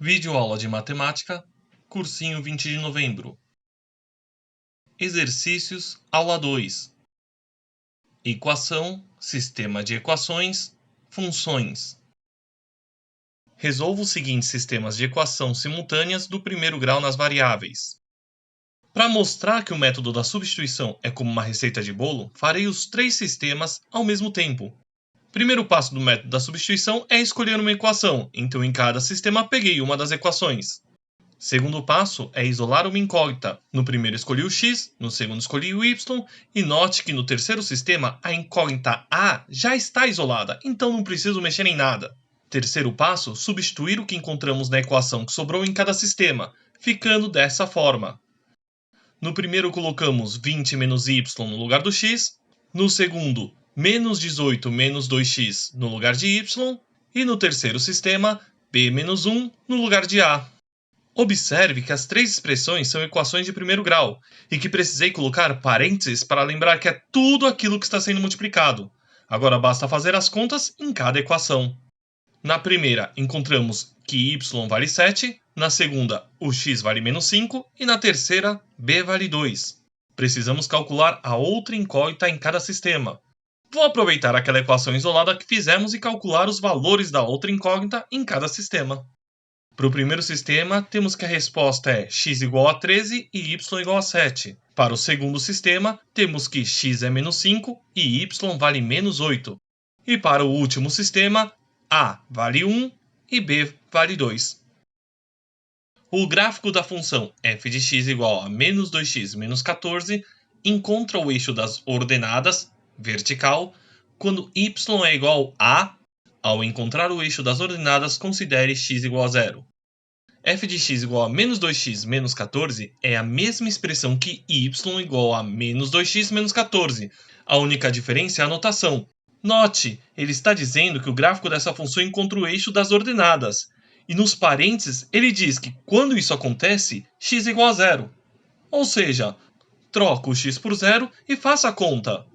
Videoaula de Matemática, cursinho 20 de novembro. Exercícios, aula 2. Equação, sistema de equações, funções. Resolva os seguintes sistemas de equação simultâneas do primeiro grau nas variáveis. Para mostrar que o método da substituição é como uma receita de bolo, farei os 3 sistemas ao mesmo tempo. Primeiro passo do método da substituição é escolher uma equação, então em cada sistema peguei uma das equações. Segundo passo é isolar uma incógnita. No primeiro escolhi o x, no segundo escolhi o y, e note que no terceiro sistema a incógnita a já está isolada, então não preciso mexer em nada. Terceiro passo, substituir o que encontramos na equação que sobrou em cada sistema, ficando dessa forma. No primeiro colocamos 20 menos y no lugar do x, no segundo, menos 18 menos 2x no lugar de y, e no terceiro sistema, b menos 1 no lugar de a. Observe que as 3 expressões são equações de primeiro grau, e que precisei colocar parênteses para lembrar que é tudo aquilo que está sendo multiplicado. Agora basta fazer as contas em cada equação. Na primeira, encontramos que y vale 7, na segunda, o x vale menos 5, e na terceira, b vale 2. Precisamos calcular a outra incógnita em cada sistema. Vou aproveitar aquela equação isolada que fizemos e calcular os valores da outra incógnita em cada sistema. Para o primeiro sistema, temos que a resposta é x igual a 13 e y igual a 7. Para o segundo sistema, temos que x é menos 5 e y vale menos 8. E para o último sistema, a vale 1 e b vale 2. O gráfico da função f de x igual a menos 2x menos 14 encontra o eixo das ordenadas, vertical, quando y é igual a. Ao encontrar o eixo das ordenadas, considere x igual a 0. f de x igual a menos 2x menos 14 é a mesma expressão que y igual a menos 2x menos 14. A única diferença é a notação. Note, ele está dizendo que o gráfico dessa função encontra o eixo das ordenadas. E nos parênteses, ele diz que quando isso acontece, x é igual a 0. Ou seja, troca o x por 0 e faça a conta.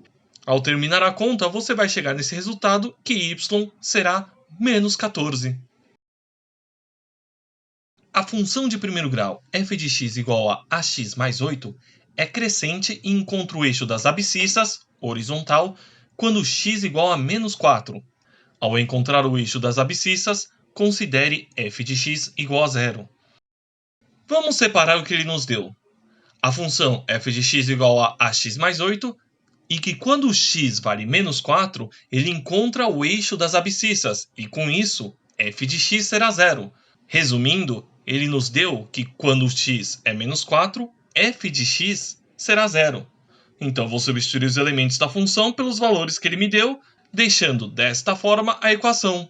Ao terminar a conta, você vai chegar nesse resultado que y será menos 14. A função de primeiro grau f de x igual a ax mais 8 é crescente e encontra o eixo das abscissas, horizontal, quando x igual a menos 4. Ao encontrar o eixo das abscissas, considere f de x igual a 0. Vamos separar o que ele nos deu. A função f de x igual a ax mais 8 e que quando x vale menos 4, ele encontra o eixo das abscissas e com isso, f de x será 0. Resumindo, ele nos deu que quando x é menos 4, f de x será 0. Então vou substituir os elementos da função pelos valores que ele me deu, deixando desta forma a equação.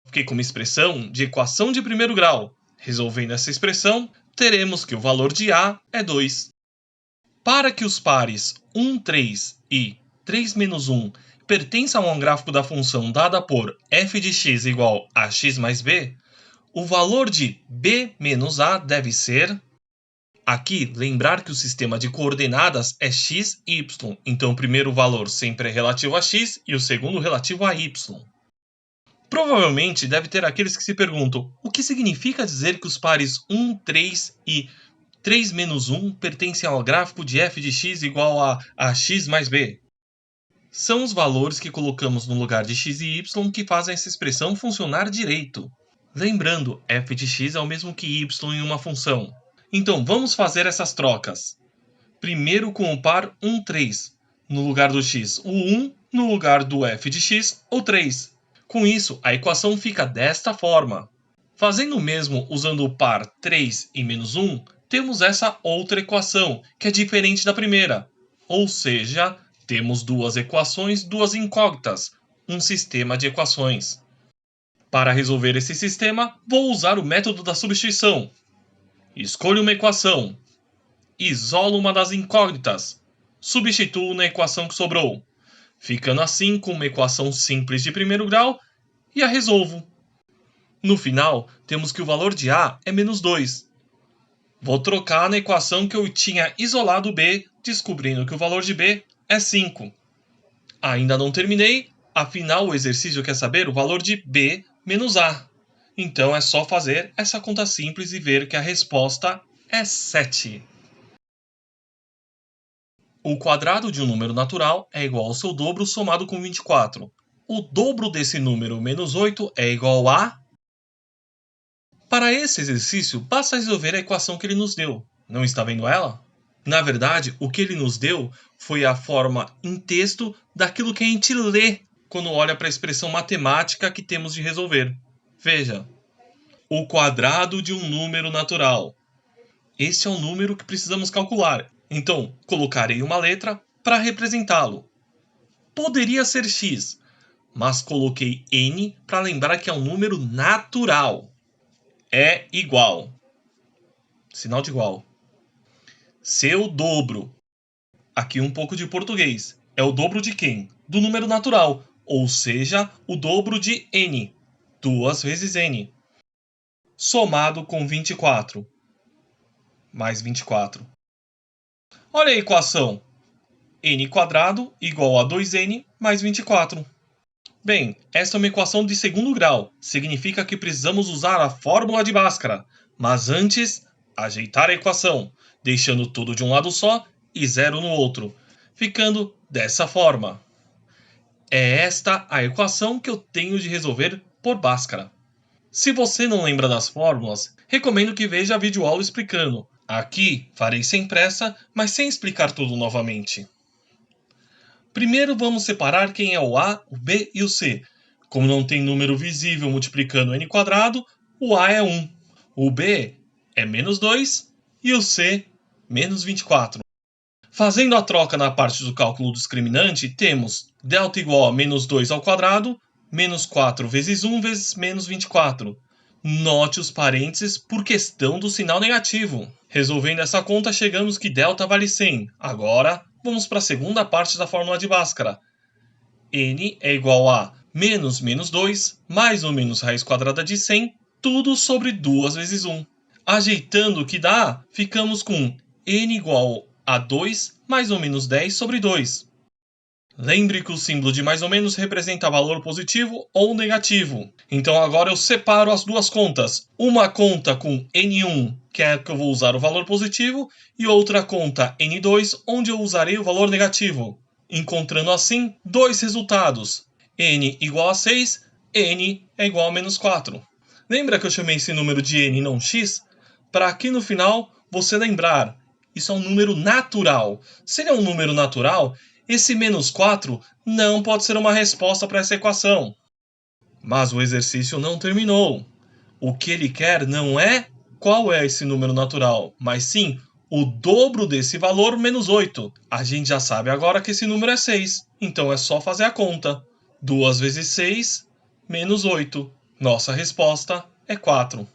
Fiquei com uma expressão de equação de primeiro grau. Resolvendo essa expressão, teremos que o valor de a é 2. Para que os pares 1, 3 e 3 menos 1 pertençam a um gráfico da função dada por f de x igual a x mais b, o valor de b menos a deve ser... Aqui, lembrar que o sistema de coordenadas é x e y, então o primeiro valor sempre é relativo a x e o segundo relativo a y. Provavelmente deve ter aqueles que se perguntam o que significa dizer que os pares 1, 3 e 3 menos 1 pertencem ao gráfico de f de x igual a x mais b. São os valores que colocamos no lugar de x e y que fazem essa expressão funcionar direito. Lembrando, f de x é o mesmo que y em uma função. Então, vamos fazer essas trocas. Primeiro com o par 1, 3. No lugar do x, o 1. No lugar do f de x, o 3. Com isso, a equação fica desta forma. Fazendo o mesmo usando o par 3 e menos 1, temos essa outra equação, que é diferente da primeira. Ou seja, temos duas equações, duas incógnitas, um sistema de equações. Para resolver esse sistema, vou usar o método da substituição. Escolho uma equação. Isolo uma das incógnitas. Substituo na equação que sobrou. Ficando assim com uma equação simples de primeiro grau e a resolvo. No final, temos que o valor de a é menos 2. Vou trocar na equação que eu tinha isolado b, descobrindo que o valor de b é 5. Ainda não terminei, afinal o exercício quer saber o valor de b menos a. Então é só fazer essa conta simples e ver que a resposta é 7. O quadrado de um número natural é igual ao seu dobro somado com 24. O dobro desse número menos 8 é igual a... Para esse exercício, basta resolver a equação que ele nos deu. Não está vendo ela? Na verdade, o que ele nos deu foi a forma em texto daquilo que a gente lê quando olha para a expressão matemática que temos de resolver. Veja, o quadrado de um número natural. Este é o número que precisamos calcular. Então, colocarei uma letra para representá-lo. Poderia ser x, mas coloquei n para lembrar que é um número natural. É igual. Sinal de igual. Seu dobro. Aqui um pouco de português. É o dobro de quem? Do número natural, ou seja, o dobro de n. 2 vezes n. Somado com 24. Mais 24. Olha a equação. N quadrado igual a 2n mais 24. Bem, esta é uma equação de segundo grau. Significa que precisamos usar a fórmula de Bhaskara. Mas antes, ajeitar a equação, deixando tudo de um lado só e zero no outro, ficando dessa forma. É esta a equação que eu tenho de resolver por Bhaskara. Se você não lembra das fórmulas, recomendo que veja a videoaula explicando. Aqui farei sem pressa, mas sem explicar tudo novamente. Primeiro vamos separar quem é o A, o B e o C. Como não tem número visível multiplicando n quadrado, o A é 1, o B é menos 2 e o C menos 24. Fazendo a troca na parte do cálculo discriminante, temos delta igual a menos 2 ao quadrado, menos 4 vezes 1 vezes menos 24. Note os parênteses por questão do sinal negativo. Resolvendo essa conta, chegamos que delta vale 100. Agora, vamos para a segunda parte da fórmula de Bhaskara. N é igual a menos 2 mais ou menos raiz quadrada de 100, tudo sobre 2 vezes 1. Ajeitando o que dá, ficamos com n igual a 2 mais ou menos 10 sobre 2. Lembre que o símbolo de mais ou menos representa valor positivo ou negativo. Então agora eu separo as duas contas. Uma conta com N1, que é a que eu vou usar o valor positivo, e outra conta N2, onde eu usarei o valor negativo. Encontrando assim dois resultados. N igual a 6, N é igual a menos 4. Lembra que eu chamei esse número de N e não X? Para aqui no final você lembrar, isso é um número natural. Se ele é um número natural, esse menos 4 não pode ser uma resposta para essa equação. Mas o exercício não terminou. O que ele quer não é qual é esse número natural, mas sim o dobro desse valor menos 8. A gente já sabe agora que esse número é 6, então é só fazer a conta. 2 vezes 6 menos 8. Nossa resposta é 4.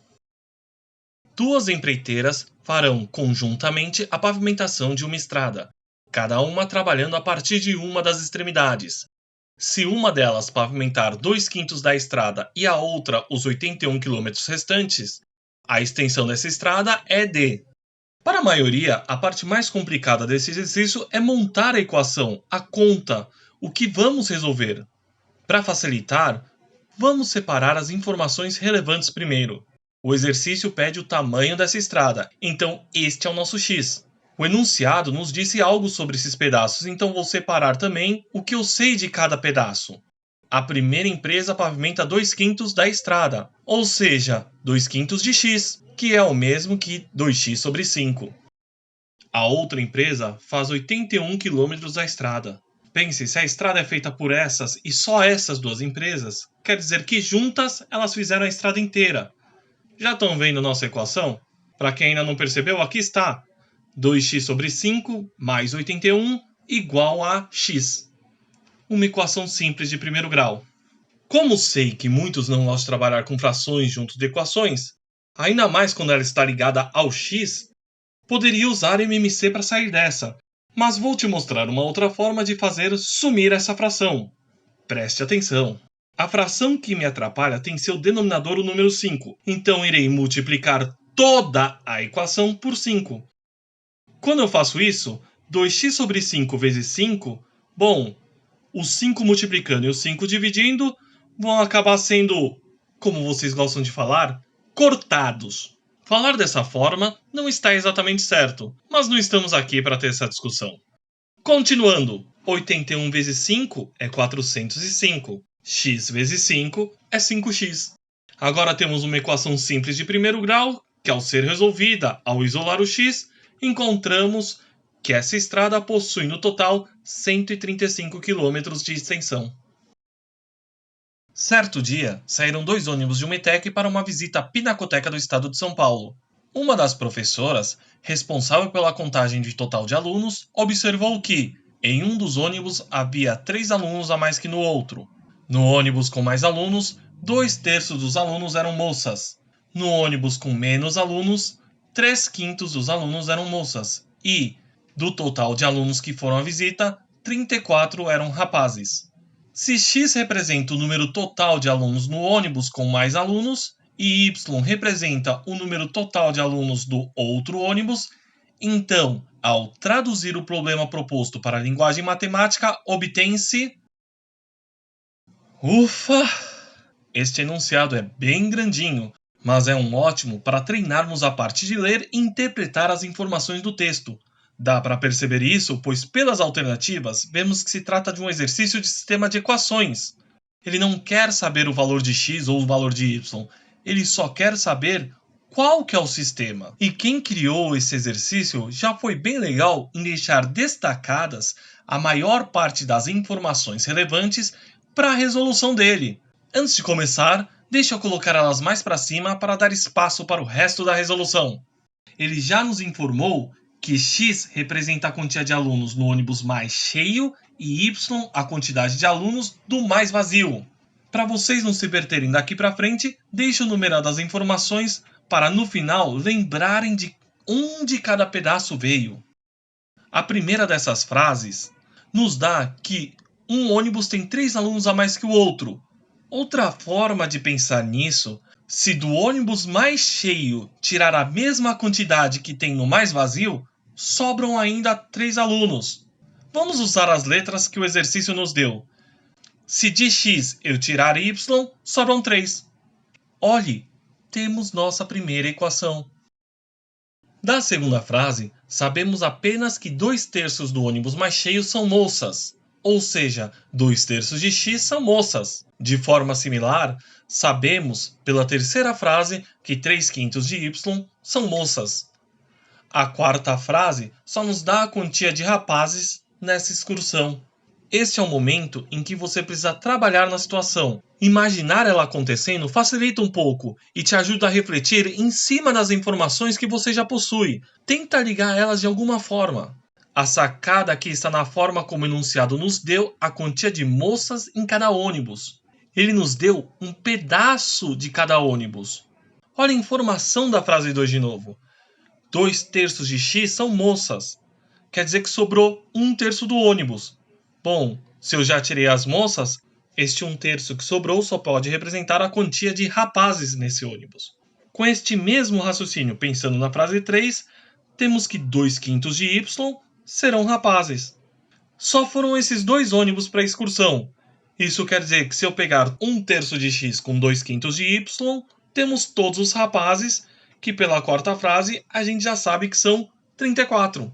Duas empreiteiras farão conjuntamente a pavimentação de uma estrada, cada uma trabalhando a partir de uma das extremidades. Se uma delas pavimentar 2/5 da estrada e a outra os 81 km restantes, a extensão dessa estrada é d. Para a maioria, a parte mais complicada desse exercício é montar a equação, a conta, o que vamos resolver. Para facilitar, vamos separar as informações relevantes primeiro. O exercício pede o tamanho dessa estrada, então este é o nosso x. O enunciado nos disse algo sobre esses pedaços, então vou separar também o que eu sei de cada pedaço. A primeira empresa pavimenta 2/5 da estrada, ou seja, 2/5 de x, que é o mesmo que 2x sobre 5. A outra empresa faz 81 km da estrada. Pense, se a estrada é feita por essas e só essas duas empresas, quer dizer que juntas elas fizeram a estrada inteira. Já estão vendo nossa equação? Para quem ainda não percebeu, aqui está. 2x sobre 5 mais 81 igual a x. Uma equação simples de primeiro grau. Como sei que muitos não gostam de trabalhar com frações junto de equações, ainda mais quando ela está ligada ao x, poderia usar MMC para sair dessa, mas vou te mostrar uma outra forma de fazer sumir essa fração. Preste atenção. A fração que me atrapalha tem seu denominador o número 5, então irei multiplicar toda a equação por 5. Quando eu faço isso, 2x sobre 5 vezes 5, bom, o 5 multiplicando e o 5 dividindo vão acabar sendo como vocês gostam de falar, cortados. Falar dessa forma não está exatamente certo, mas não estamos aqui para ter essa discussão. Continuando, 81 vezes 5 é 405, x vezes 5 é 5x. Agora temos uma equação simples de primeiro grau, que ao ser resolvida, ao isolar o x, encontramos que essa estrada possui no total 135 km de extensão. Certo dia, saíram 2 ônibus de uma ETEC para uma visita à Pinacoteca do Estado de São Paulo. Uma das professoras, responsável pela contagem de total de alunos, observou que, em um dos ônibus, havia 3 alunos a mais que no outro. No ônibus com mais alunos, 2/3 dos alunos eram moças. No ônibus com menos alunos, 3/5 dos alunos eram moças. E, do total de alunos que foram à visita, 34 eram rapazes. Se x representa o número total de alunos no ônibus com mais alunos e y representa o número total de alunos do outro ônibus, então, ao traduzir o problema proposto para a linguagem matemática, obtém-se... Ufa! Este enunciado é bem grandinho, mas é um ótimo para treinarmos a parte de ler e interpretar as informações do texto. Dá para perceber isso, pois pelas alternativas vemos que se trata de um exercício de sistema de equações. Ele não quer saber o valor de x ou o valor de y, ele só quer saber qual que é o sistema. E quem criou esse exercício já foi bem legal em deixar destacadas a maior parte das informações relevantes para a resolução dele. Antes de começar, deixa eu colocar elas mais para cima para dar espaço para o resto da resolução. Ele já nos informou que x representa a quantia de alunos no ônibus mais cheio e y a quantidade de alunos do mais vazio. Para vocês não se perderem daqui para frente, deixo numerado as informações para no final lembrarem de onde cada pedaço veio. A primeira dessas frases nos dá que um ônibus tem 3 alunos a mais que o outro. Outra forma de pensar nisso, se do ônibus mais cheio tirar a mesma quantidade que tem no mais vazio, sobram ainda 3 alunos. Vamos usar as letras que o exercício nos deu. Se de x eu tirar y, sobram 3. Olhe, temos nossa primeira equação. Da segunda frase, sabemos apenas que 2/3 do ônibus mais cheio são moças. Ou seja, 2/3 de x são moças. De forma similar, sabemos, pela terceira frase, que 3/5 de y são moças. A quarta frase só nos dá a quantia de rapazes nessa excursão. Este é o momento em que você precisa trabalhar na situação. Imaginar ela acontecendo facilita um pouco e te ajuda a refletir em cima das informações que você já possui. Tenta ligar elas de alguma forma. A sacada aqui está na forma como o enunciado nos deu a quantia de moças em cada ônibus. Ele nos deu um pedaço de cada ônibus. Olha a informação da frase 2 de novo. 2/3 de x são moças. Quer dizer que sobrou 1/3 do ônibus. Bom, se eu já tirei as moças, este 1/3 que sobrou só pode representar a quantia de rapazes nesse ônibus. Com este mesmo raciocínio, pensando na frase 3, temos que 2/5 de y serão rapazes. Só foram esses 2 ônibus para a excursão. Isso quer dizer que se eu pegar 1/3 de x com 2/5 de y, temos todos os rapazes, que pela quarta frase a gente já sabe que são 34.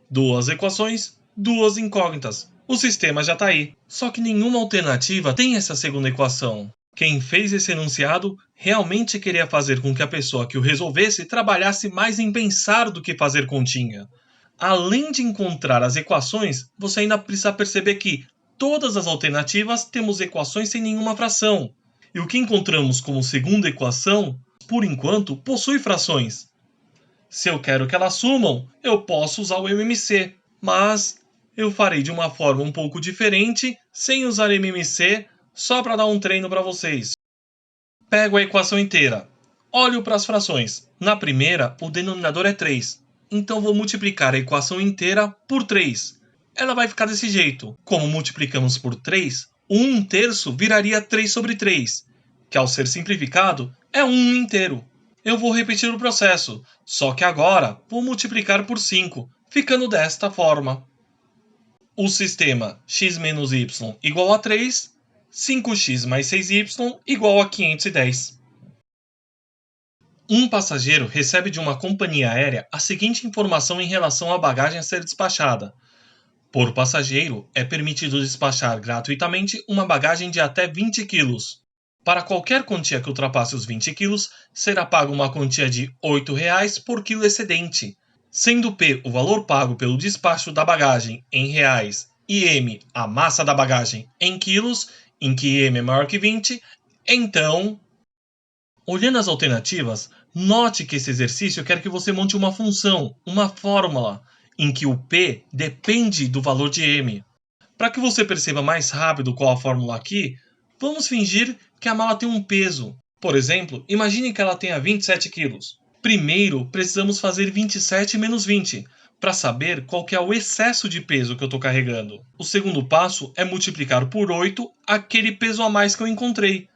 2 equações, 2 incógnitas. O sistema já está aí. Só que nenhuma alternativa tem essa segunda equação. Quem fez esse enunciado realmente queria fazer com que a pessoa que o resolvesse trabalhasse mais em pensar do que fazer continha. Além de encontrar as equações, você ainda precisa perceber que todas as alternativas temos equações sem nenhuma fração. E o que encontramos como segunda equação, por enquanto, possui frações. Se eu quero que elas sumam, eu posso usar o MMC, mas eu farei de uma forma um pouco diferente, sem usar MMC, só para dar um treino para vocês. Pego a equação inteira. Olho para as frações. Na primeira, o denominador é 3. Então vou multiplicar a equação inteira por 3. Ela vai ficar desse jeito. Como multiplicamos por 3, o 1/3 viraria 3 sobre 3, que ao ser simplificado é 1 inteiro. Eu vou repetir o processo, só que agora vou multiplicar por 5, ficando desta forma. O sistema x menos y igual a 3 5x mais 6y igual a 510. Um passageiro recebe de uma companhia aérea a seguinte informação em relação à bagagem a ser despachada. Por passageiro, é permitido despachar gratuitamente uma bagagem de até 20 kg. Para qualquer quantia que ultrapasse os 20 kg, será paga uma quantia de R$ 8,00 por quilo excedente, sendo P o valor pago pelo despacho da bagagem em reais e M a massa da bagagem em quilos, em que M é maior que 20, então... Olhando as alternativas, note que esse exercício quer que você monte uma função, uma fórmula, em que o P depende do valor de M. Para que você perceba mais rápido qual a fórmula aqui, vamos fingir que a mala tem um peso. Por exemplo, imagine que ela tenha 27 kg. Primeiro, precisamos fazer 27 menos 20, para saber qual que é o excesso de peso que eu estou carregando. O segundo passo é multiplicar por 8 aquele peso a mais que eu encontrei.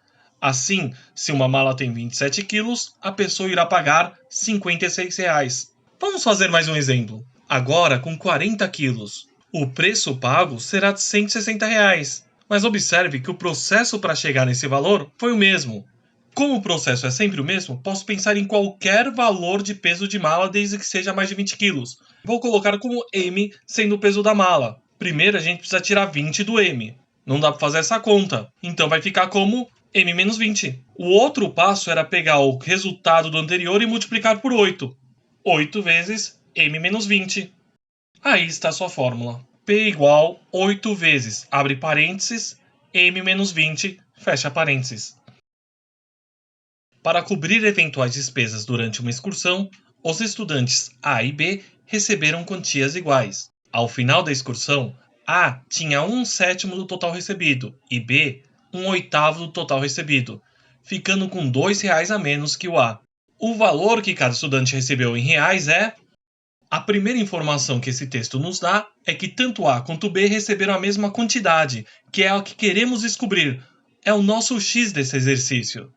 Assim, se uma mala tem 27 kg, a pessoa irá pagar R$ 56,00. Vamos fazer mais um exemplo. Agora com 40 kg. O preço pago será de R$ 160,00. Mas observe que o processo para chegar nesse valor foi o mesmo. Como o processo é sempre o mesmo, posso pensar em qualquer valor de peso de mala desde que seja mais de 20 kg. Vou colocar como M sendo o peso da mala. Primeiro a gente precisa tirar 20 do M. Não dá para fazer essa conta. Então vai ficar como M menos 20. O outro passo era pegar o resultado do anterior e multiplicar por 8. 8 vezes M menos 20. Aí está a sua fórmula. P igual 8 vezes, abre parênteses, M menos 20, fecha parênteses. Para cobrir eventuais despesas durante uma excursão, os estudantes A e B receberam quantias iguais. Ao final da excursão, A tinha 1/7 do total recebido e B 1/8 do total recebido, ficando com R$ 2,00 a menos que o A. O valor que cada estudante recebeu em reais é... A primeira informação que esse texto nos dá é que tanto A quanto B receberam a mesma quantidade, que é a que queremos descobrir. É o nosso X desse exercício.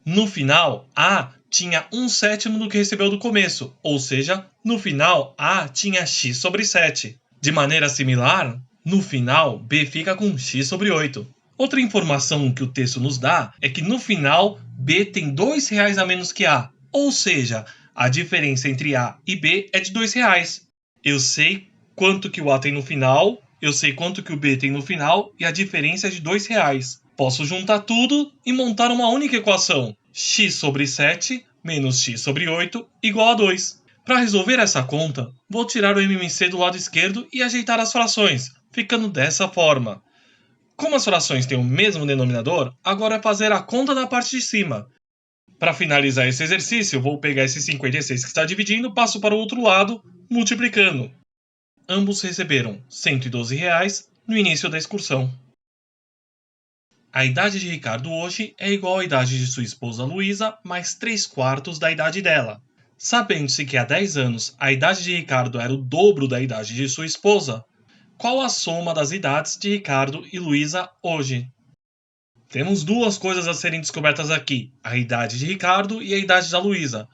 No final, A tinha 1/7 do que recebeu do começo, ou seja, no final, A tinha x sobre 7. De maneira similar, no final, B fica com x sobre 8. Outra informação que o texto nos dá é que no final, B tem R$ 2,00 a menos que A, ou seja, a diferença entre A e B é de R$ 2,00. Eu sei quanto que o A tem no final, eu sei quanto que o B tem no final e a diferença é de R$ 2,00. Posso juntar tudo e montar uma única equação. X sobre 7 menos x sobre 8 igual a 2. Para resolver essa conta, vou tirar o MMC do lado esquerdo e ajeitar as frações, ficando dessa forma. Como as frações têm o mesmo denominador, agora é fazer a conta da parte de cima. Para finalizar esse exercício, vou pegar esse 56 que está dividindo, passo para o outro lado, multiplicando. Ambos receberam R$ 112,00 no início da excursão. A idade de Ricardo hoje é igual à idade de sua esposa Luísa mais 3/4 da idade dela. Sabendo-se que há 10 anos a idade de Ricardo era o dobro da idade de sua esposa, qual a soma das idades de Ricardo e Luísa hoje? Temos duas coisas a serem descobertas aqui, a idade de Ricardo e a idade da Luísa.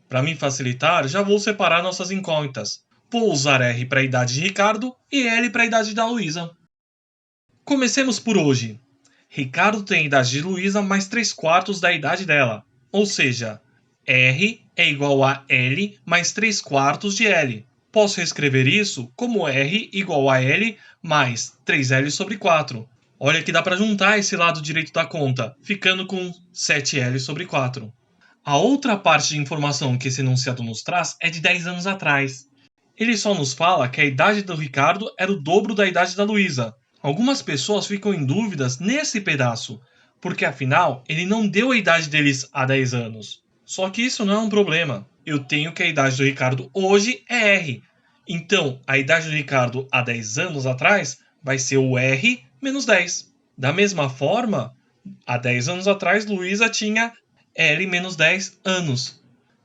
Para me facilitar, já vou separar nossas incógnitas. Vou usar R para a idade de Ricardo e L para a idade da Luísa. Comecemos por hoje. Ricardo tem a idade de Luísa mais 3/4 da idade dela, ou seja, R é igual a L mais 3/4 de L. Posso reescrever isso como R igual a L mais 3L sobre 4. Olha que dá para juntar esse lado direito da conta, ficando com 7L sobre 4. A outra parte de informação que esse enunciado nos traz é de 10 anos atrás. Ele só nos fala que a idade do Ricardo era o dobro da idade da Luísa. Algumas pessoas ficam em dúvidas nesse pedaço, porque afinal ele não deu a idade deles há 10 anos. Só que isso não é um problema. Eu tenho que a idade do Ricardo hoje é R. Então, a idade do Ricardo há 10 anos atrás vai ser o R menos 10. Da mesma forma, há 10 anos atrás, Luísa tinha L menos 10 anos.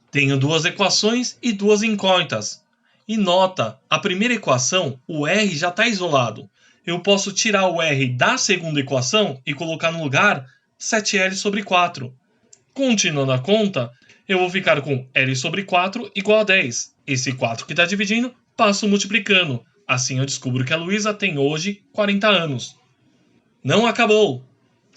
Tenho duas equações e duas incógnitas. E nota, a primeira equação, o R já está isolado. Eu posso tirar o R da segunda equação e colocar no lugar 7L sobre 4. Continuando a conta, eu vou ficar com L sobre 4 igual a 10. Esse 4 que está dividindo, passo multiplicando. Assim eu descubro que a Luísa tem hoje 40 anos. Não acabou!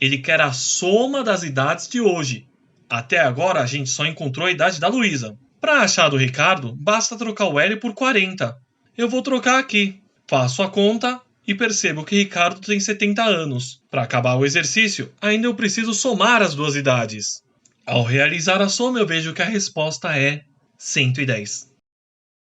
Ele quer a soma das idades de hoje. Até agora a gente só encontrou a idade da Luísa. Para achar a do Ricardo, basta trocar o L por 40. Eu vou trocar aqui. Faço a conta e percebo que Ricardo tem 70 anos. Para acabar o exercício, ainda eu preciso somar as duas idades. Ao realizar a soma, eu vejo que a resposta é 110.